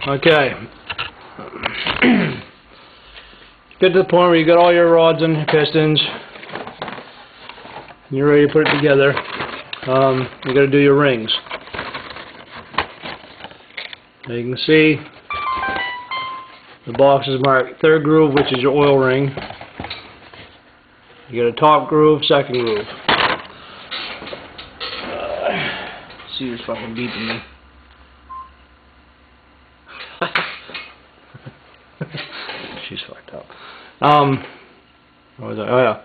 Okay. Get to the point where you got all your rods and pistons. And you're ready to put it together. You got to do your rings. Now you can see the box is marked third groove, which is your oil ring. You got a top groove, second groove. See who's fucking beeping me. She's fucked up. What was that? Oh yeah.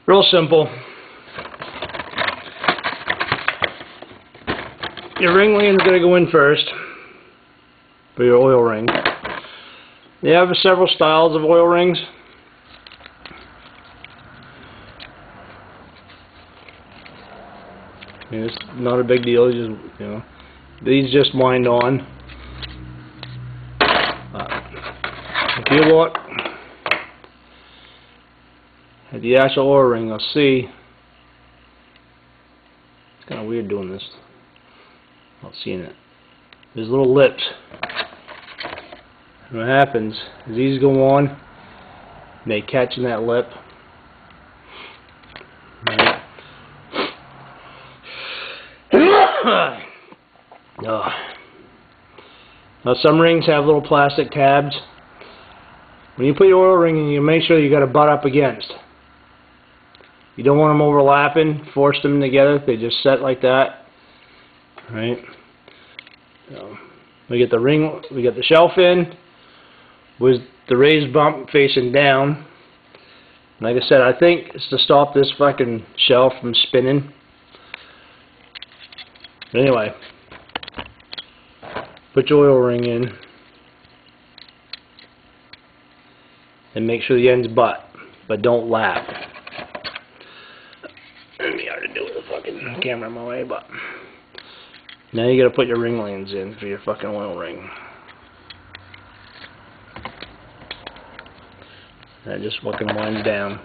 Real simple. Your ring line's gonna go in first for your oil ring. They have several styles of oil rings. It's not a big deal. You just, you know, these just wind on. If you look at the actual oil ring, you'll see it's kind of weird doing this. Not seeing it. There's little lips. And what happens is these go on, and they catch in that lip. Now some rings have little plastic tabs. When you put your oil ring in, you make sure you got to butt up against. You don't want them overlapping, force them together. They just set like that. Right? So we get the ring, we get the shelf in with the raised bump facing down. Like I said, I think it's to stop this fucking shelf from spinning. But anyway, put your oil ring in and make sure the end's butt, but don't lap. It'd be hard to do with the fucking camera in my way, but now you gotta put your ring lanes in for your fucking oil ring. That just fucking winds down.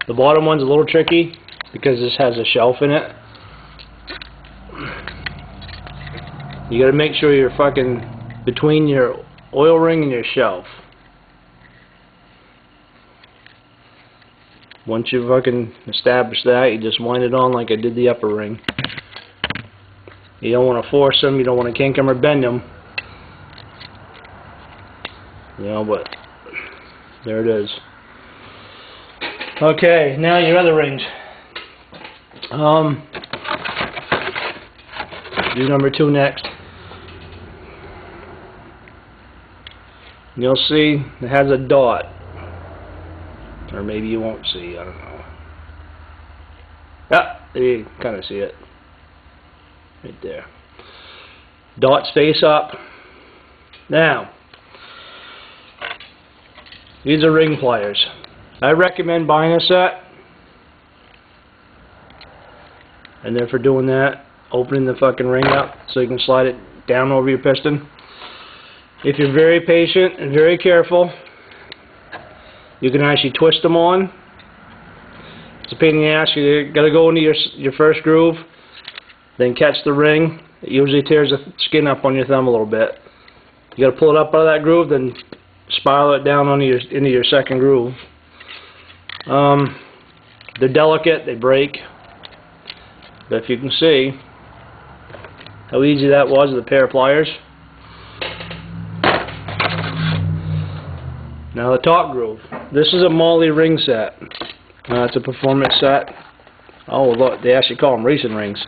The bottom one's a little tricky because this has a shelf in it. You gotta make sure you're fucking between your oil ring and your shelf. Once you fucking establish that, you just wind it on like I did the upper ring. You don't want to force them, you don't want to kink them or bend them. You know, but there it is. Okay, now your other rings. Do number 2 next. You'll see it has a dot. Or maybe you won't see, I don't know. Ah, you kind of see it. Right there. Dots face up. Now, these are ring pliers. I recommend buying a set. And then for doing that, opening the fucking ring up so you can slide it down over your piston. If you're very patient and very careful, you can actually twist them on. It's a pain in the ass. You gotta go into your first groove, then catch the ring. It usually tears the skin up on your thumb a little bit. You gotta pull it up out of that groove, then spiral it down into your second groove. They're delicate, they break. But if you can see how easy that was with a pair of pliers. Now the top groove. This is a Molly ring set. It's a performance set. Oh look, they actually call them racing rings.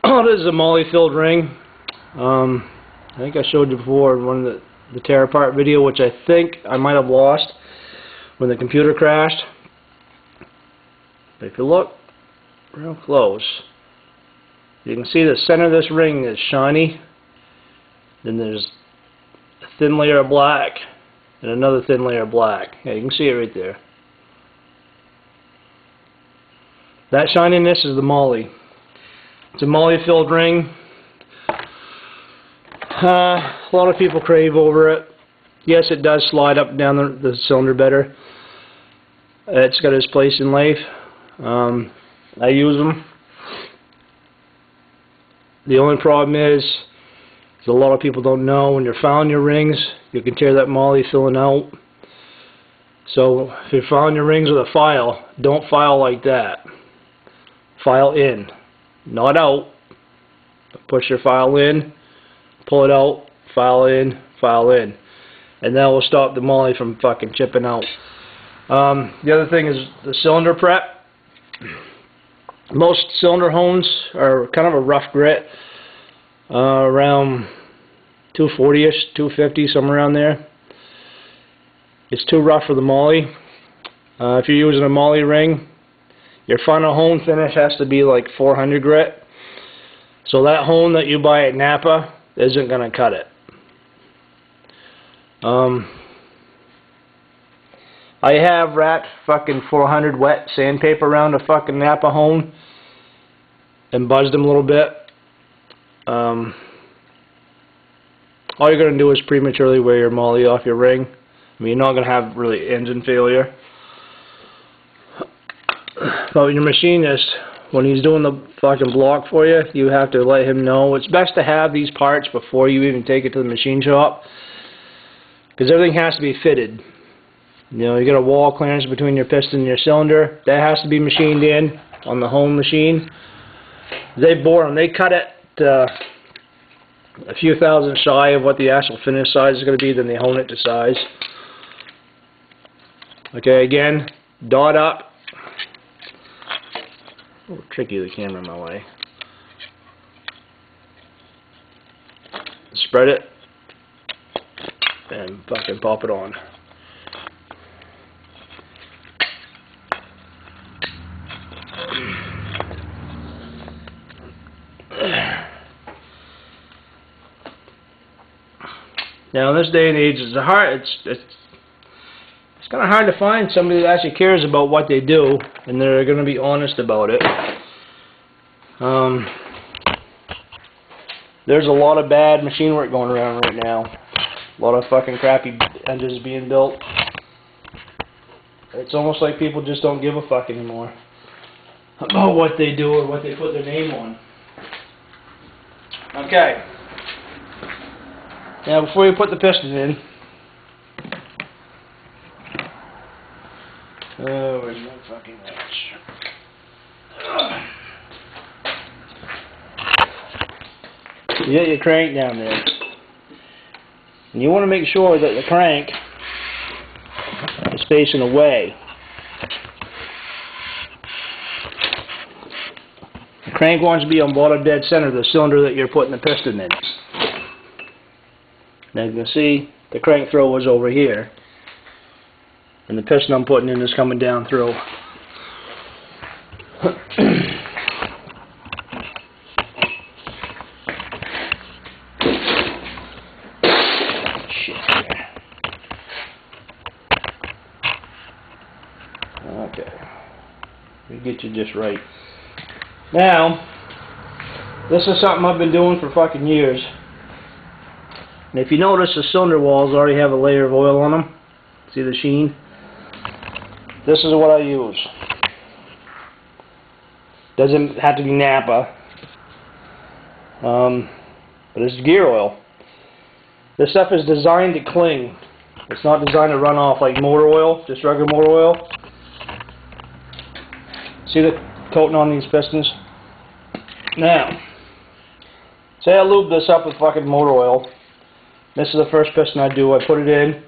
Oh, this is a Molly filled ring. I think I showed you before in one of the tear apart video, which I think I might have lost when the computer crashed. But if you look real close, you can see the center of this ring is shiny. Then there's a thin layer of black and another thin layer of black. Yeah, you can see it right there. That shininess is the Molly. It's a Molly filled ring. A lot of people crave over it. Yes, it does slide up and down the cylinder better. It's got its place in life. I use them. The only problem is So a lot of people don't know, when you're filing your rings, you can tear that moly filling out. So if you're filing your rings with a file, don't file like that. File in, not out. Push your file in, pull it out, file in, and that will stop the moly from fucking chipping out. The other thing is the cylinder prep. Most cylinder hones are kind of a rough grit, around 240ish, 250, somewhere around there. It's too rough for the moly. If you're using a moly ring, your final hone finish has to be like 400 grit. So that hone that you buy at Napa isn't going to cut it. I have wrapped fucking 400 wet sandpaper around a fucking Napa hone and buzzed them a little bit. All you're going to do is prematurely wear your moly off your ring. I mean, you're not going to have really engine failure. But your machinist, when he's doing the fucking block for you, you have to let him know. It's best to have these parts before you even take it to the machine shop, because everything has to be fitted. You know, you got a wall clearance between your piston and your cylinder. That has to be machined in on the home machine. They bore them. They cut it a few thousand shy of what the actual finish size is going to be, then they hone it to size. Okay, again, dot up. Oh, tricky, the camera in my way. Spread it and fucking pop it on. Now, in this day and age, it's kind of hard to find somebody that actually cares about what they do, and they're going to be honest about it. There's a lot of bad machine work going around right now. A lot of fucking crappy engines being built. It's almost like people just don't give a fuck anymore about what they do or what they put their name on. Okay. Now, before you put the piston in, where's my fucking wrench? You get your crank down there, and you want to make sure that the crank is facing away. The crank wants to be on bottom dead center of the cylinder that you're putting the piston in. Now you can see the crank throw was over here, and the piston I'm putting in is coming down through. Shit. Okay. We get you just right. Now, this is something I've been doing for fucking years. And if you notice, the cylinder walls already have a layer of oil on them. See the sheen? This is what I use. Doesn't have to be Napa. But it's gear oil. This stuff is designed to cling. It's not designed to run off like motor oil, just regular motor oil. See the coating on these pistons? Now, say I lube this up with fucking motor oil. This is the first piston I do. I put it in.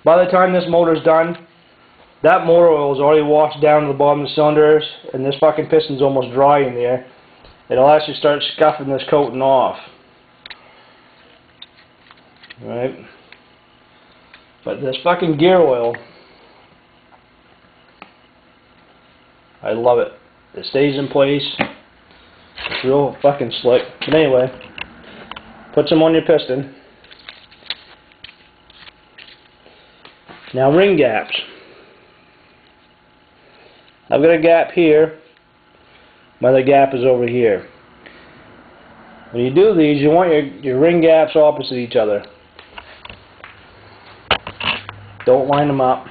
By the time this motor's done, that motor oil is already washed down to the bottom of the cylinders, and this fucking piston's almost dry in there. It'll actually start scuffing this coating off. Right? But this fucking gear oil, I love it. It stays in place. It's real fucking slick. But anyway, put some on your piston. Now, ring gaps. I've got a gap here. My other gap is over here. When you do these, you want your ring gaps opposite each other. Don't line them up.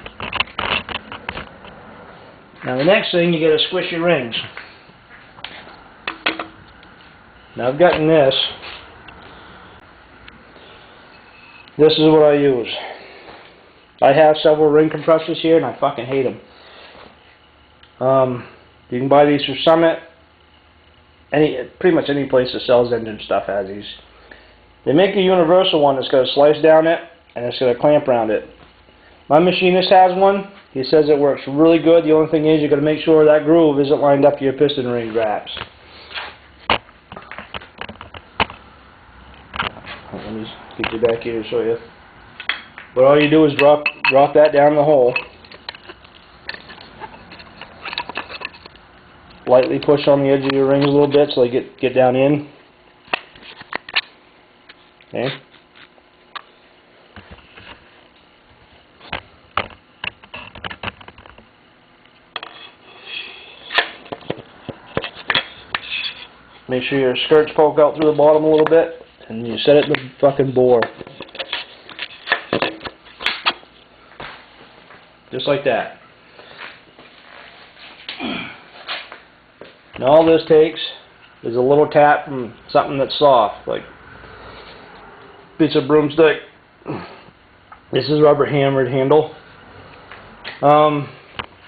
Now, the next thing, you got to squish your rings. Now, I've gotten this. This is what I use. I have several ring compressors here, and I fucking hate them. You can buy these from Summit. Pretty much any place that sells engine stuff has these. They make a universal one that's got a slice down it, and it's got a clamp around it. My machinist has one. He says it works really good. The only thing is, you got to make sure that groove isn't lined up to your piston ring wraps. Let me get you back here to show you. But all you do is drop that down the hole. Lightly push on the edge of your rings a little bit so they get down in. Okay. Make sure your skirts poke out through the bottom a little bit, and you set it in the fucking bore. Just like that. Now all this takes is a little tap from something that's soft, like a piece of broomstick. This is rubber hammered handle.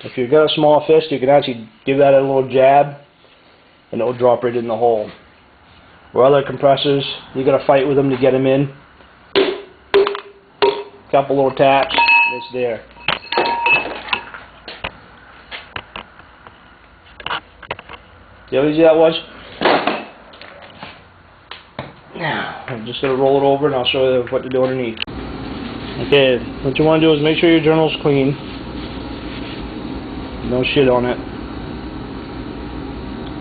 If you've got a small fist, you can actually give that a little jab, and it will drop right in the hole. Or other compressors, you got to fight with them to get them in. Couple little taps, and it's there. See how easy that was? Now, I'm just going to roll it over and I'll show you what to do underneath. Okay, what you want to do is make sure your journal's clean. No shit on it.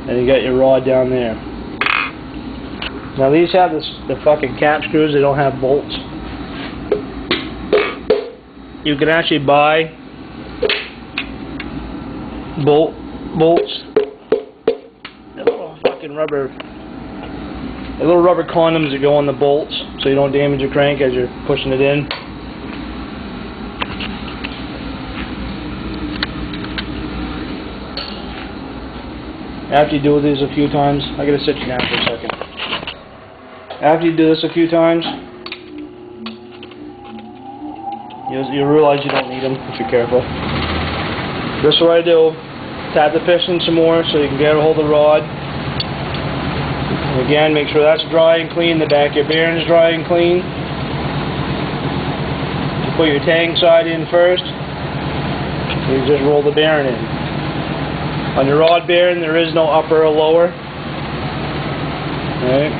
And you got your rod down there. Now these have the fucking cap screws, they don't have bolts. You can actually buy bolts. Little rubber condoms that go on the bolts so you don't damage your crank as you're pushing it in. After you do this a few times, I gotta sit you down for a second. After you do this a few times, you'll realize you don't need them if you're careful. This is what I do. Tap the piston some more so you can get a hold of the rod. And again, make sure that's dry and clean. The back of your bearing is dry and clean. You put your tang side in first. You just roll the bearing in. On your rod bearing, there is no upper or lower. Alright.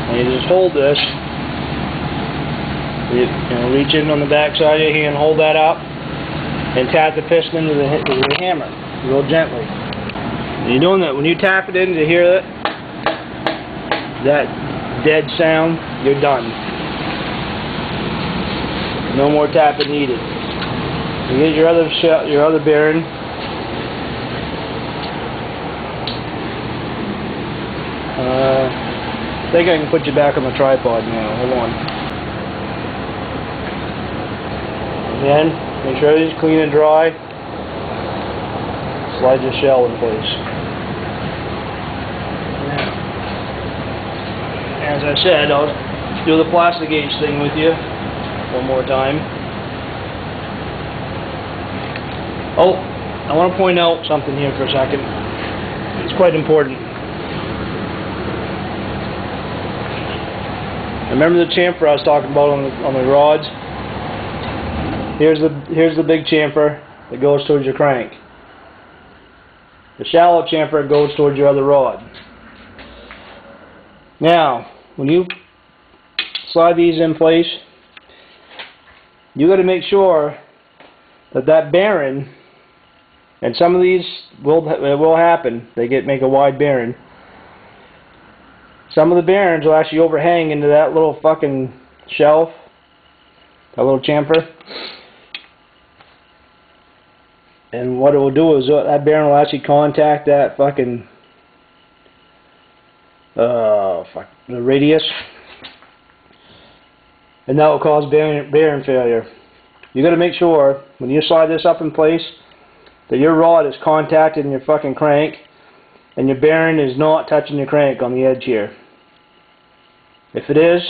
And you just hold this. You reach in on the back side of your hand, hold that up, and tap the piston into the hammer, real gently. And you're doing that. When you tap it in to hear that dead sound, you're done. No more tapping needed. You get your other bearing. I think I can put you back on the tripod now. Hold on. Again, make sure everything's clean and dry. Slide your shell in place. Now, as I said, I'll do the plastic gauge thing with you one more time. Oh, I want to point out something here for a second. It's quite important. Remember the chamfer I was talking about on the rods? Here's the big chamfer that goes towards your crank. The shallow chamfer goes towards your other rod. Now, when you slide these in place, you got to make sure that bearing, and some of these will happen. They make a wide bearing. Some of the bearings will actually overhang into that little fucking shelf, that little chamfer. And what it will do is that bearing will actually contact that fucking the radius, and that will cause bearing failure. You got to make sure when you slide this up in place that your rod is contacting your fucking crank, and your bearing is not touching your crank on the edge here. If it is,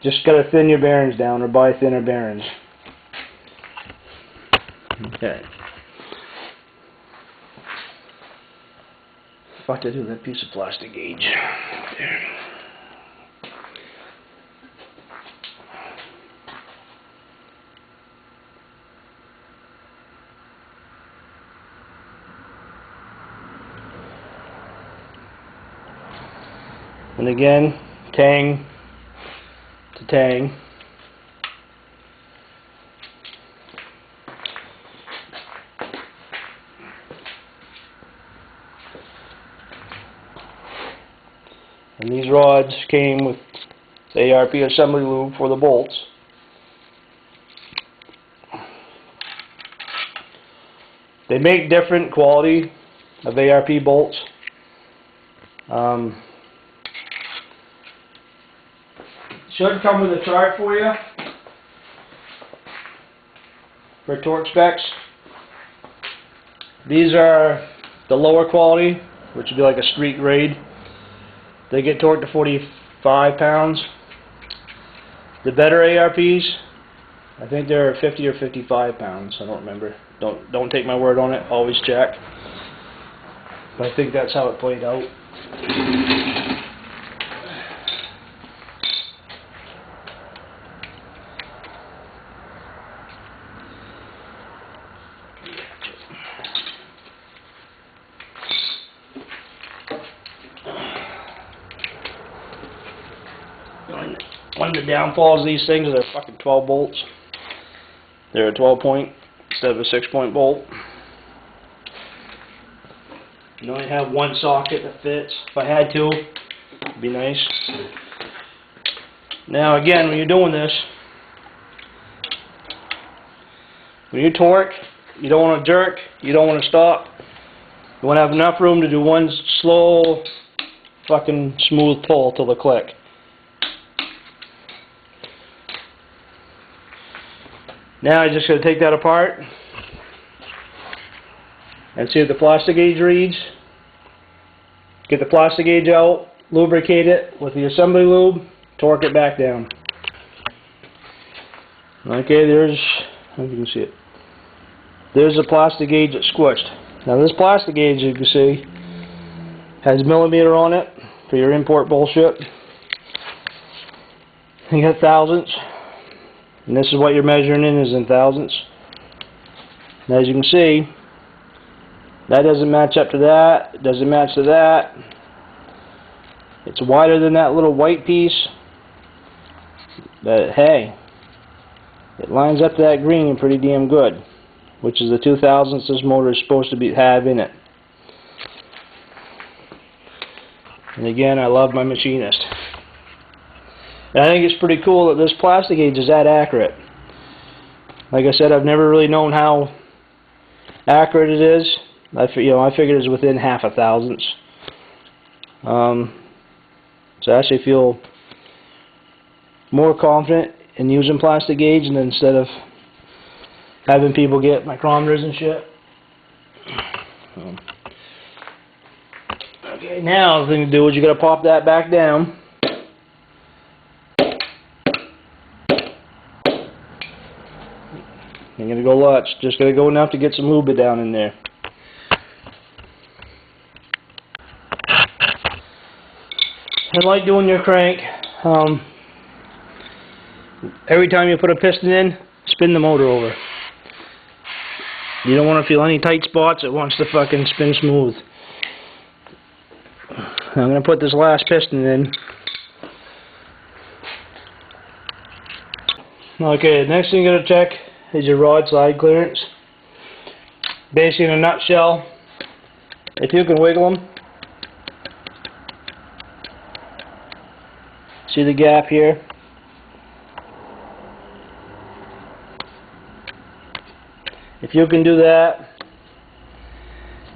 just gotta thin your bearings down or buy thinner bearings. Okay. Fuck to do that piece of plastic gauge. There. And again, tang to tang. And these rods came with the ARP assembly lube for the bolts. They make different quality of ARP bolts. Should come with a chart for you for torque specs. These are the lower quality, which would be like a street grade. They get torqued to 45 pounds. The better ARPs, I think they're 50 or 55 pounds. I don't remember. Don't take my word on it. Always check. But I think that's how it played out. One of the downfalls of these things is they're fucking 12 bolts. They're a 12 point instead of a 6 point bolt. You only have one socket that fits. If I had to, it'd be nice. Now again, when you're doing this, when you torque, you don't want to jerk, you don't want to stop. You want to have enough room to do one slow, fucking smooth pull till the click. Now I just got to take that apart and see if the plastic gauge reads. Get the plastic gauge out, lubricate it with the assembly lube, torque it back down. Okay, there's, I don't know if you can see it. There's the plastic gauge that's squished. Now this plastic gauge, you can see, has millimeter on it for your import bullshit. You got thousandths. And this is what you're measuring in, is in thousandths. And as you can see, that doesn't match up to that, it doesn't match to that. It's wider than that little white piece. But hey, it lines up to that green pretty damn good, which is the 2/1000ths this motor is supposed to have in it. And again, I love my machinist. And I think it's pretty cool that this plastic gauge is that accurate. Like I said, I've never really known how accurate it is. I figured it's within half a thousandths. So I actually feel more confident in using plastic gauge, and instead of having people get micrometers and shit. Okay, now the thing to do is you got to pop that back down. Ain't gonna go much, just gonna go enough to get some lube down in there. And like doing your crank, every time you put a piston in, spin the motor over. You don't want to feel any tight spots. It wants to fucking spin smooth. I'm gonna put this last piston in. Okay, the next thing you gotta check is your rod side clearance. Basically, in a nutshell, if you can wiggle them, see the gap here? If you can do that,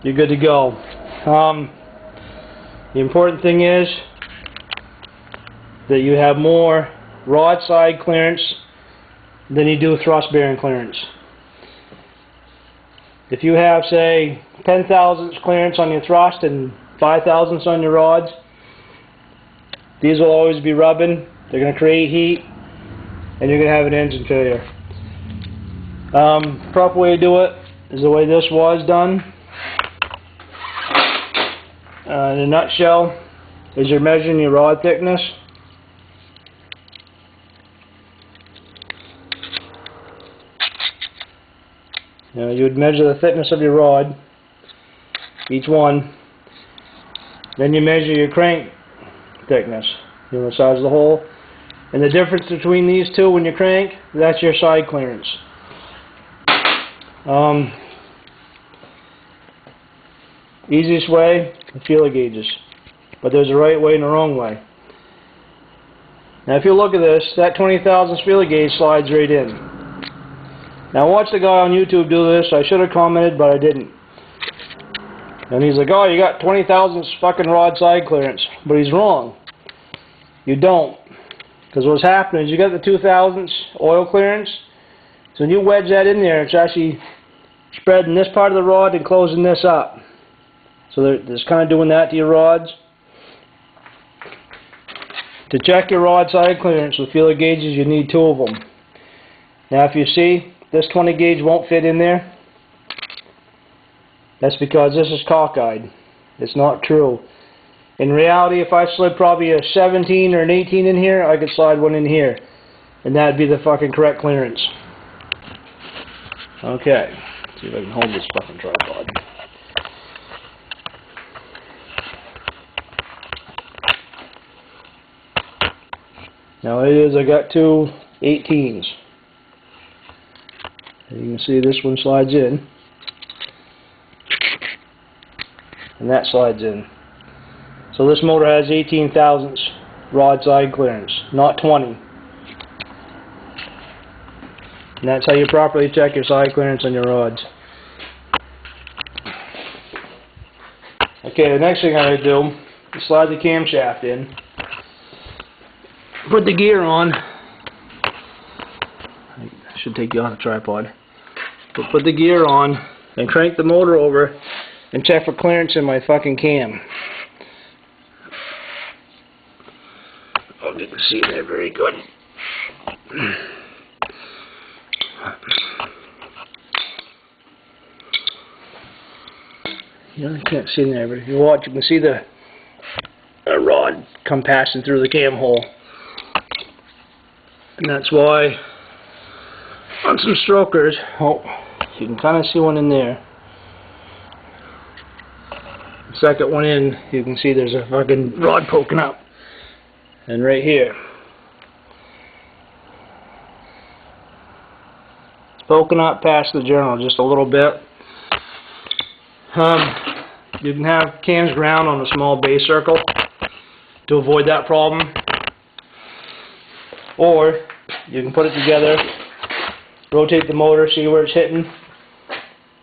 you're good to go. The important thing is that you have more rod side clearance than you do thrust bearing clearance. If you have, say, 10 thousandths clearance on your thrust and 5 thousandths on your rods, these will always be rubbing. They're going to create heat, and you're going to have an engine failure. Proper way to do it is the way this was done. In a nutshell, is you're measuring your rod thickness. You would measure the thickness of your rod, each one. Then you measure your crank thickness, the size of the hole. And the difference between these two when you crank, that's your side clearance. Easiest way, the feeler gauges. But there's a right way and a wrong way. Now if you look at this, that 20 thousandths feeler gauge slides right in. Now I watched a guy on YouTube do this. I should have commented, but I didn't. And he's like, oh, you got 20 thousandths fucking rod side clearance. But he's wrong. You don't. Because what's happening is you got the 2 thousandths oil clearance. So when you wedge that in there, it's actually spreading this part of the rod and closing this up. So there's kind of doing that to your rods. To check your rod side clearance with feeler gauges, you need 2 of them. Now if you see, this 20 gauge won't fit in there. That's because this is cockeyed. It's not true. In reality, if I slid probably a 17 or an 18 in here, I could slide one in here. And that'd be the fucking correct clearance. Okay. Let's see if I can hold this fucking tripod. Now it is, I got 2 18s. And you can see this one slides in. And that slides in. So this motor has 18 thousandths rod side clearance, not 20. And that's how you properly check your side clearance on your rods. Okay, the next thing I do is slide the camshaft in. Put the gear on. I should take you off the tripod. But put the gear on and crank the motor over and check for clearance in my fucking cam. Oh, you can see that very good. You can't see in there, but if you watch, you can see the rod come passing through the cam hole. And that's why on some strokers, oh, you can kind of see one in there. The second one in, you can see there's a fucking rod poking up. And right here, it's poking up past the journal just a little bit. You can have cams ground on a small base circle to avoid that problem. Or you can put it together, rotate the motor, see where it's hitting,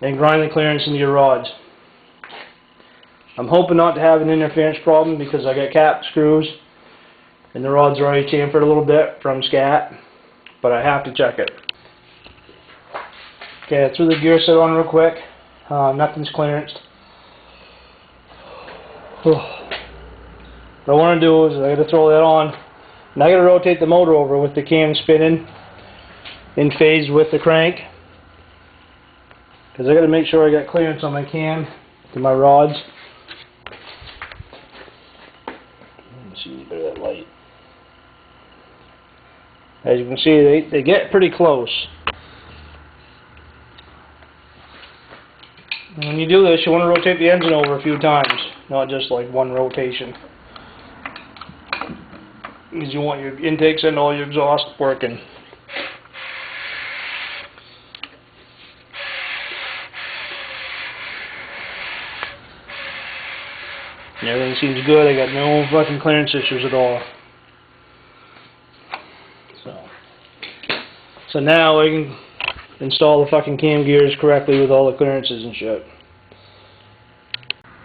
and grind the clearance into your rods. I'm hoping not to have an interference problem because I got cap screws and the rods are already chamfered a little bit from scat, but I have to check it. Okay, I threw the gear set on real quick. Nothing's clearanced. What I want to do is I got to throw that on, and I got to rotate the motor over with the cam spinning in phase with the crank, because I got to make sure I got clearance on my cam to my rods. Let me see a bit of that light. As you can see, they get pretty close. And when you do this, you want to rotate the engine over a few times, not just like one rotation. Because you want your intakes and all your exhaust working. And everything seems good. I got no fucking clearance issues at all. So now I can install the fucking cam gears correctly with all the clearances and shit.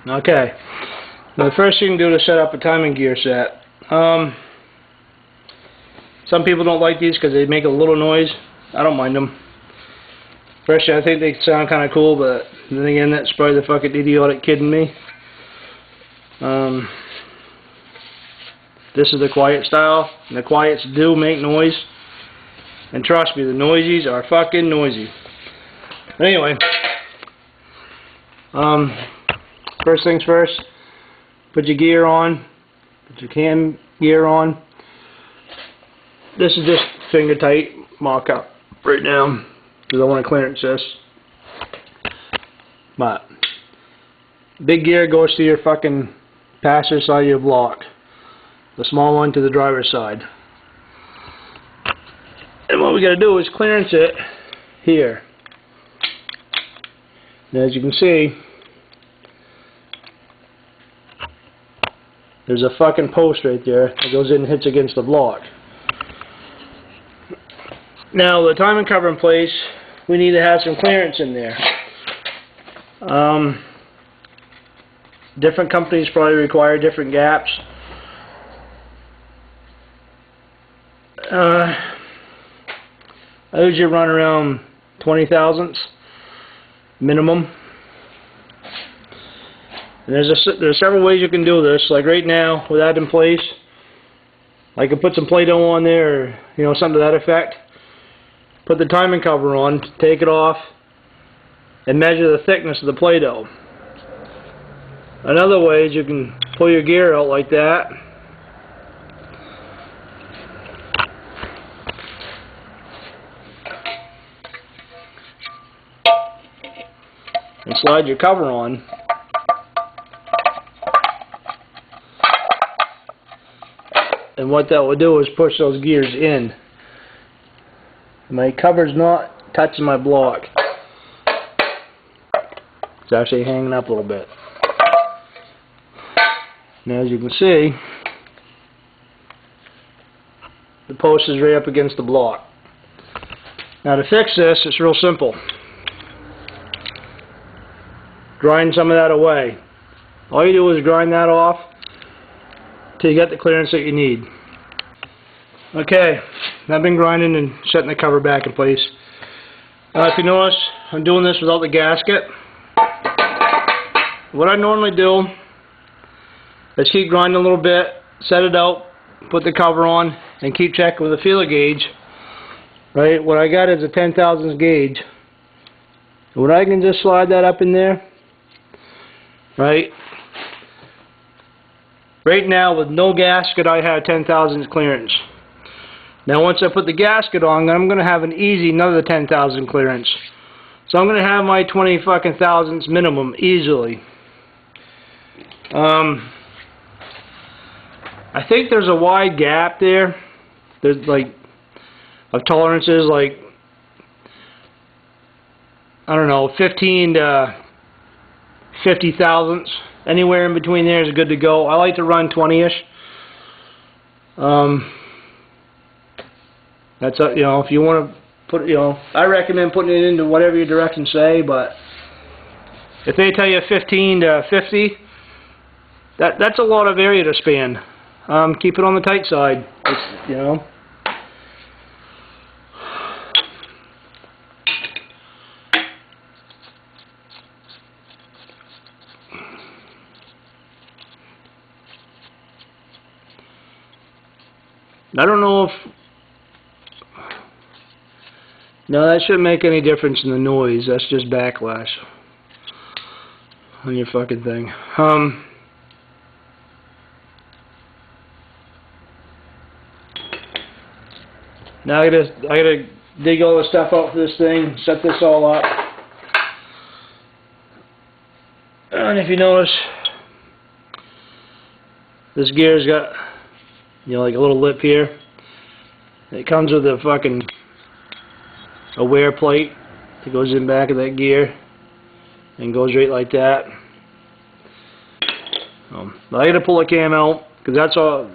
Okay. Now the first thing you can do to set up a timing gear set. Some people don't like these because they make a little noise. I don't mind them. First, I think they sound kind of cool, but then again, that's probably the fucking idiotic kid in me. This is the quiet style, and the quiets do make noise. And trust me, the noisies are fucking noisy. Anyway, first things first, put your gear on, put your cam gear on. This is just finger tight mock up right now, because I want to clearance this. But, big gear goes to your fucking passenger side of your block. The small one to the driver's side. And what we got to do is clearance it here. And as you can see, there's a fucking post right there that goes in and hits against the block. Now, the timing cover in place, we need to have some clearance in there. Different companies probably require different gaps. I usually run around 20 thousandths minimum. And there's several ways you can do this. Like right now, with that in place, I could put some Play-Doh on there, or, you know, something to that effect. Put the timing cover on, take it off, and measure the thickness of the Play-Doh. Another way is you can pull your gear out like that. And slide your cover on. And what that will do is push those gears in. My cover's not touching my block. It's actually hanging up a little bit. Now, as you can see, the post is right up against the block. Now, to fix this, it's real simple. Grind some of that away. All you do is grind that off till you get the clearance that you need. Okay, I've been grinding and setting the cover back in place. If you notice, I'm doing this without the gasket. What I normally do is keep grinding a little bit, set it out, put the cover on, and keep checking with a feeler gauge. Right, what I got is a 10 thousandths gauge. When I can just slide that up in there, right now with no gasket I have 10 thousandths clearance. Now once I put the gasket on, I'm going to have an easy another 10 thousandths clearance. So I'm going to have my 20 fucking thousandths minimum easily. I think there's a wide gap there. There's like of tolerances, like I don't know, 15 to 50 thousandths. Anywhere in between there is good to go. I like to run 20-ish. That's you know, if you want to put, you know, I recommend putting it into whatever your directions say. But if they tell you 15 to 50, that's a lot of area to span. Keep it on the tight side. It's, you know. I don't know if... No, that shouldn't make any difference in the noise. That's just backlash on your fucking thing. Now I gotta dig all the stuff out for this thing, set this all up. And if you notice, this gear's got, you know, like a little lip here. It comes with a fucking wear plate that goes in back of that gear and goes right like that. I gotta pull the cam out because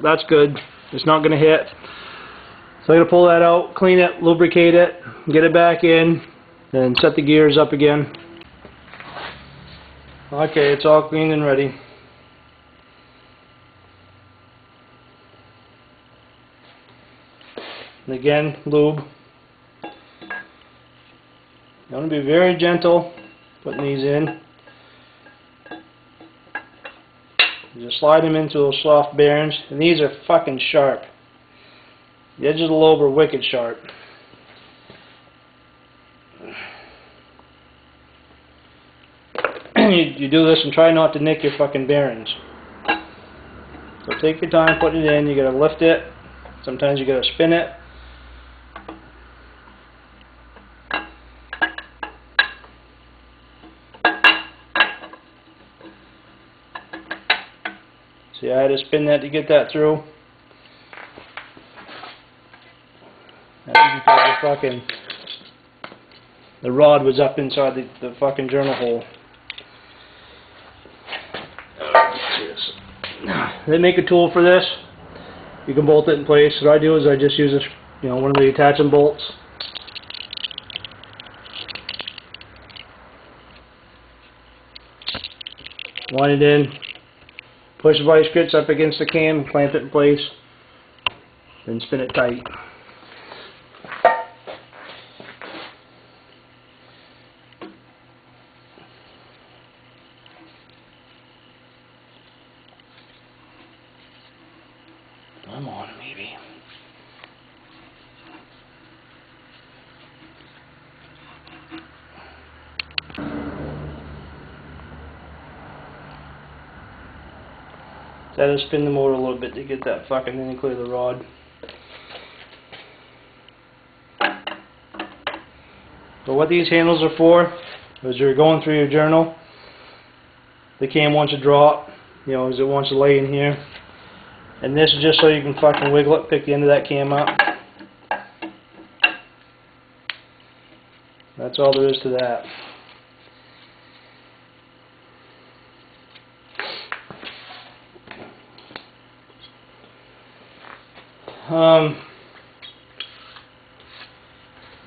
that's good. It's not gonna hit. So I gotta pull that out, clean it, lubricate it, get it back in, and set the gears up again. Okay, it's all clean and ready. And again, lube. You want to be very gentle putting these in. You just slide them into those soft bearings, and these are fucking sharp. The edges of the lobe are wicked sharp. You do this and try not to nick your fucking bearings. So take your time putting it in. You gotta lift it. Sometimes you gotta spin it. See, I had to spin that to get that through. Because the rod was up inside the fucking journal hole. They make a tool for this. You can bolt it in place. What I do is I just use one of the attachment bolts. Wind it in. Push the vice grips up against the cam, clamp it in place, then spin it tight. I'm on, maybe. So I had to spin the motor a little bit to get that fucking, then you clear the rod. So what these handles are for, as you're going through your journal, the cam wants to drop, as it wants to lay in here. And this is just so you can fucking wiggle it, pick the end of that cam up. That's all there is to that.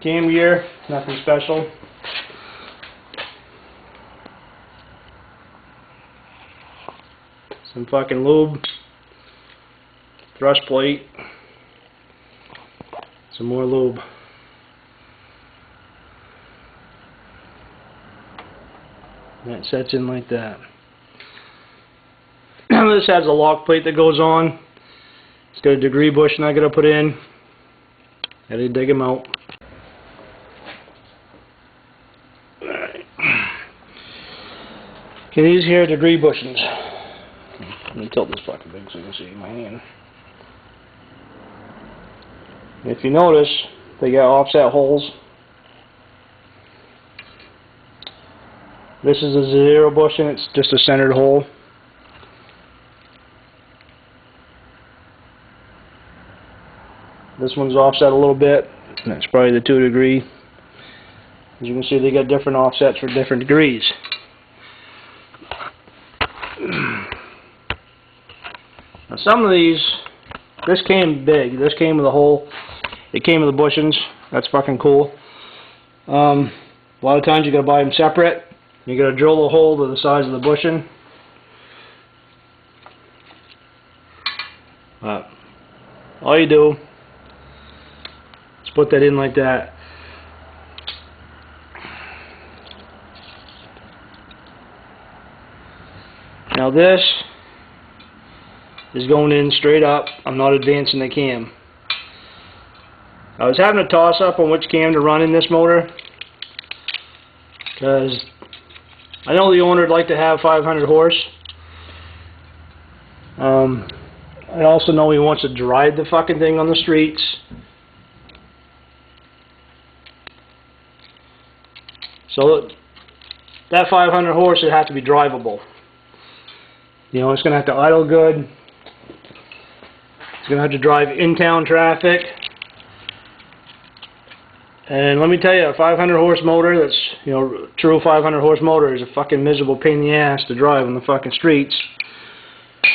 Cam gear, nothing special. Some fucking lube. Thrust plate, some more lube. And it sets in like that. This has a lock plate that goes on. It's got a degree bushing I gotta put in. Gotta dig them out. Alright. Okay, these here are degree bushings. Let me tilt this fucking thing so you can see my hand. If you notice, they got offset holes. This is a 0 bushing, it's just a centered hole. This one's offset a little bit, and that's probably the 2 degree. As you can see, they got different offsets for different degrees. Now some of these, this came big. This came with a hole. It came with the bushings. That's fucking cool. A lot of times you gotta buy them separate. You gotta drill a hole to the size of the bushing. All you do is put that in like that. Now this is going in straight up. I'm not advancing the cam. I was having a toss up on which cam to run in this motor, because I know the owner would like to have 500 horse. I also know he wants to drive the fucking thing on the streets. So that 500 horse would have to be drivable. It's going to have to idle good. It's going to have to drive in-town traffic. And let me tell you, a 500 horse motor that's, true 500 horse motor is a fucking miserable pain in the ass to drive on the fucking streets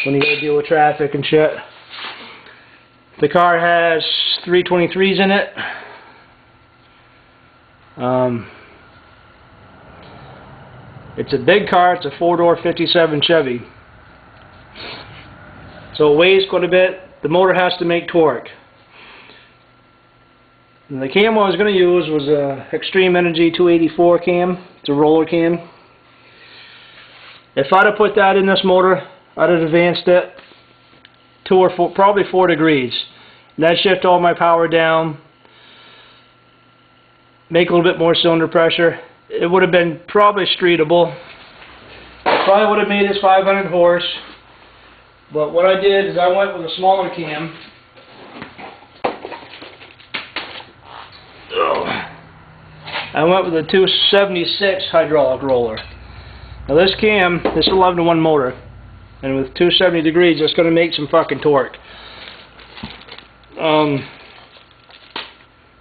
when you gotta deal with traffic and shit. The car has 323s in it. It's a big car. It's a 4-door 57 Chevy. So it weighs quite a bit. The motor has to make torque. And the cam I was going to use was a Extreme Energy 284 cam. It's a roller cam. If I'd have put that in this motor, I'd have advanced it 2 or 4, probably 4 degrees. And that'd shift all my power down, make a little bit more cylinder pressure. It would have been probably streetable. Probably would have made this 500 horse. But what I did is I went with a smaller cam. I went with a 276 hydraulic roller. Now this cam, this is 11-to-1 motor, and with 270 degrees, it's going to make some fucking torque.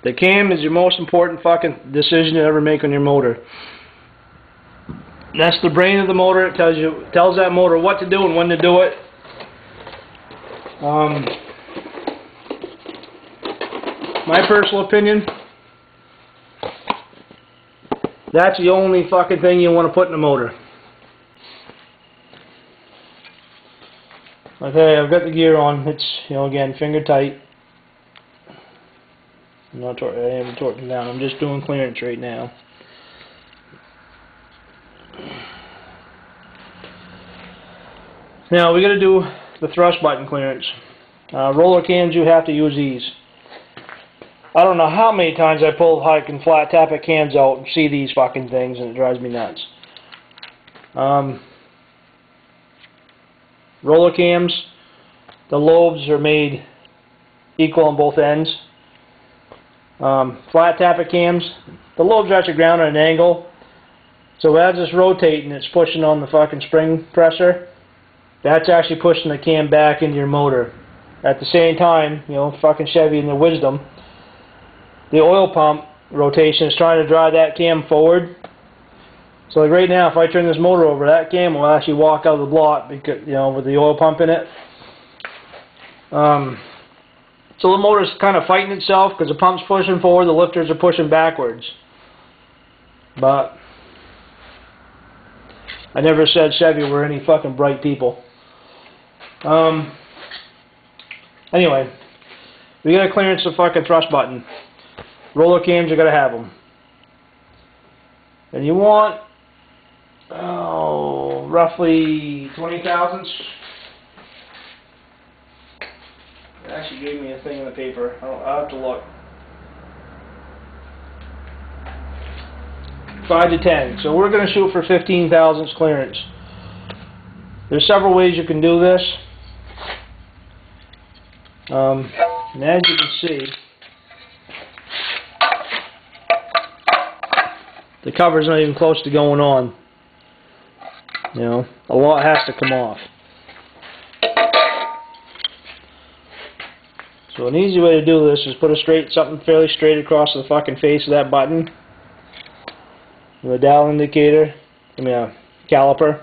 The cam is your most important fucking decision you ever make on your motor. That's the brain of the motor. It tells that motor what to do and when to do it. My personal opinion, that's the only fucking thing you want to put in a motor. Okay, I've got the gear on. It's, you know, again, finger tight. I am torquing down. I'm just doing clearance right now. Now we got to do the thrust button clearance. Roller cams, you have to use these. I don't know how many times I pull hike and flat tappet cams out and see these fucking things, and it drives me nuts. Roller cams, the lobes are made equal on both ends. Flat tappet cams, the lobes are actually grounded at an angle, so as it's rotating, it's pushing on the fucking spring pressor. That's actually pushing the cam back into your motor. At the same time, you know, fucking Chevy and their wisdom, the oil pump rotation is trying to drive that cam forward. So like right now, if I turn this motor over, that cam will actually walk out of the block because, you know, with the oil pump in it. So the motor's kind of fighting itself because the pump's pushing forward, the lifters are pushing backwards. But I never said Chevy were any fucking bright people. Anyway, we gotta clearance the fucking thrust button. Roller cams, you gotta have them. And you want, roughly 20 thousandths. It actually gave me a thing in the paper. I'll have to look. 5 to 10. So we're going to shoot for 15 thousandths clearance. There's several ways you can do this. And as you can see, the cover's not even close to going on. You know, a lot has to come off. So an easy way to do this is put something fairly straight across the fucking face of that button. With a dial indicator, a caliper.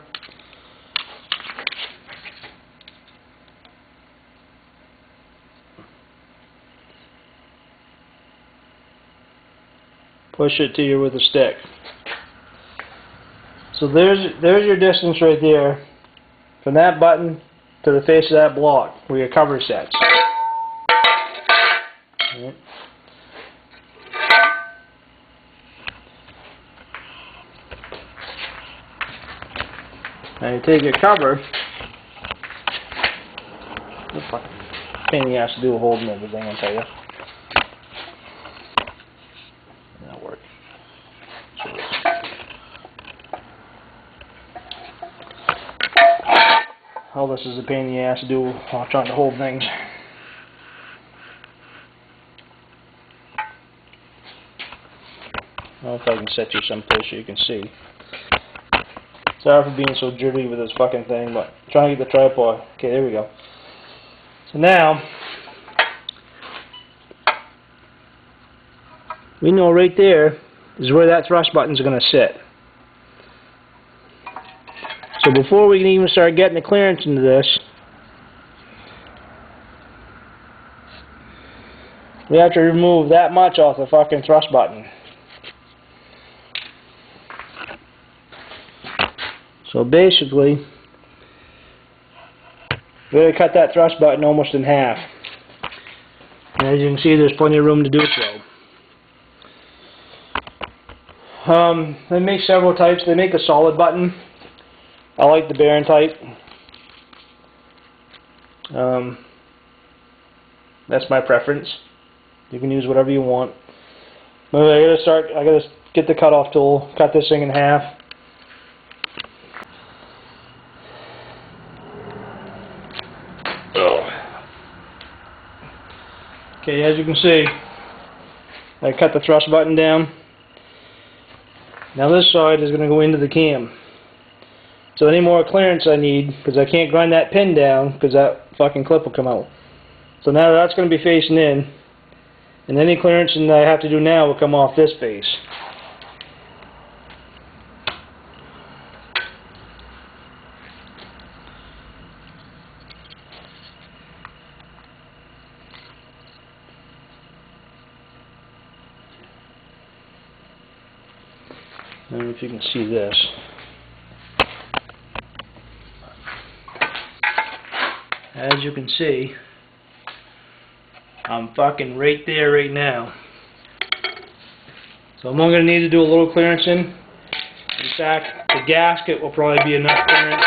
Push it to you with a stick. So there's your distance right there from that button to the face of that block where your cover sets. Right. Now you take your cover. What the fuck? Pain in the ass to do holding everything, I'll tell you. That'll work. All this is a pain in the ass to do while trying to hold things. I don't know if I can set you someplace so you can see. Sorry for being so dirty with this fucking thing, but I'm trying to get the tripod. Okay, there we go. So now, we know right there is where that thrust button is going to sit. So before we can even start getting the clearance into this, we have to remove that much off the fucking thrust button. So basically, we're going to cut that thrust button almost in half. And as you can see, there's plenty of room to do so. They make several types. They make a solid button. I like the bearing type. That's my preference. You can use whatever you want. But I gotta get the cutoff tool, cut this thing in half. Okay, as you can see, I cut the thrust button down. Now this side is going to go into the cam. So any more clearance I need, because I can't grind that pin down, because that fucking clip will come out. So now that's going to be facing in, and any clearance that I have to do now will come off this face. I don't know if you can see this. As you can see, I'm fucking right there right now. So I'm only going to need to do a little clearance in. In fact, the gasket will probably be enough clearance